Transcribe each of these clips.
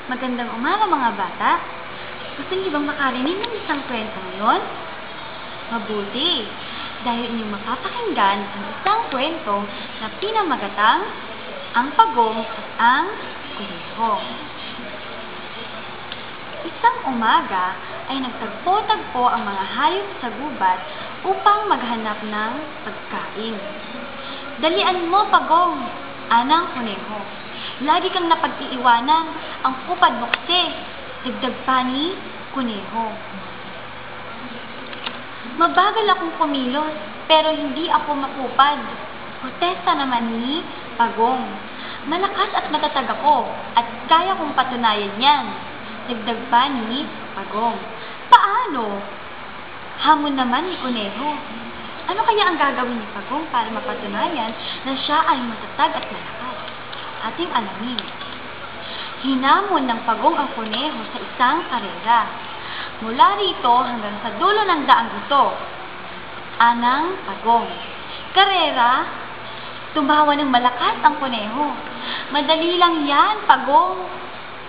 Magandang umaga mga bata. Gusto niyo bang makarinig ng isang kwento ngayon? Mabuti, dahil inyong mapapakinggan ang isang kwento na pinamagatang ang pagong at ang kuneho. Isang umaga ay nagtagpo-tagpo ang mga hayop sa gubat upang maghanap ng pagkain. "Dalian mo, pagong," anang kuneho. "Lagi kang napag-iiwanan, ang kupad mo kasi," dagdag pa ni kuneho. "Mabagal akong kumilos, pero hindi ako makupad," protesta naman ni pagong. "Malakas at matatag ako, at kaya kong patunayan yan," dagdag pa ni pagong. "Paano?" hamon naman ni kuneho. Ano kaya ang gagawin ni pagong para mapatunayan na siya ay matatag at malakas? Ating alamin. Hinamon ng pagong ang kuneho sa isang karera. "Mula rito hanggang sa dulo ng daang ito," anang pagong. "Karera?" Tumawa ng malakas ang kuneho. "Madali lang yan, pagong,"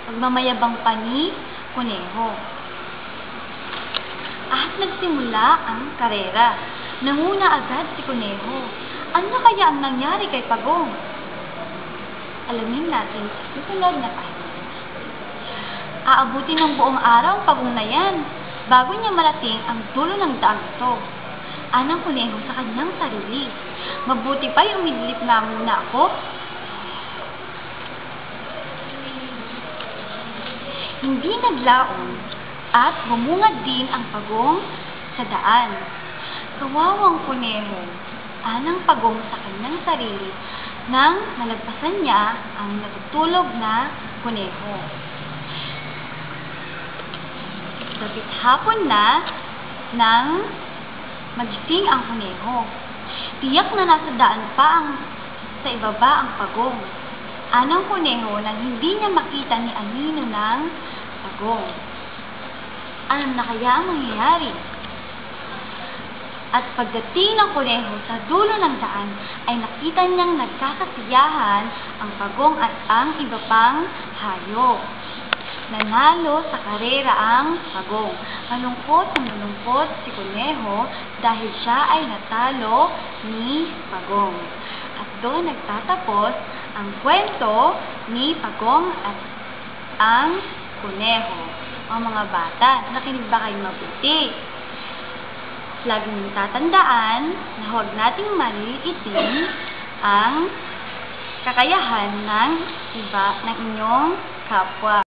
pagmamayabang pa ni kuneho. At nagsimula ang karera. Nanguna agad si kuneho. Ano kaya ang nangyari kay pagong? Alamin natin sa susunod na pahina. Aabutin ng buong araw ang pagong na yan bago niya marating ang dulo ng daang ito, anang kuneho sa kanyang sarili. "Mabuti pa'y umidlip na muna ako." Hindi naglaon at bumungad din ang pagong sa daan. "Kawawang kuneho," anang pagong sa kanyang sarili nang malagpasan niya ang natutulog na kuneho. Dapit hapon na nang magising ang kuneho. Tiyak na nasa daan pa sa ibaba ang pagong, anang kuneho nang hindi niya makita ni anino ng pagong. Ano na kaya ang mangyayari? At pagdating ng kuneho sa dulo ng daan, ay nakita niyang nagkakasiyahan ang pagong at ang iba pang hayop. Nanalo sa karera ang pagong. Malungkot na malungkot si kuneho dahil siya ay natalo ni pagong. At doon nagtatapos ang kwento ni pagong at ang kuneho. O mga bata, nakinig ba kayo mabuti? Laging tatandaan na huwag nating maliliitin ang kakayahan ng iba, ng inyong kapwa.